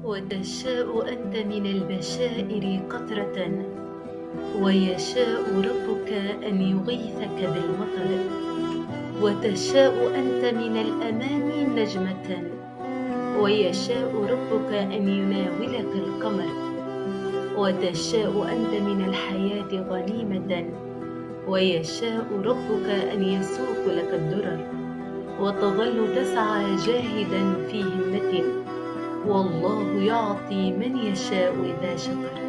وتشاء أنت من البشائر قطرة، ويشاء ربك أن يغيثك بالمطر. وتشاء أنت من الأماني نجمة، ويشاء ربك أن يناولك القمر. وتشاء أنت من الحياة غنيمة، ويشاء ربك أن يسوق لك الدرر. وتظل تسعى جاهدا في همة، والله يعطي من يشاء إذا شكر.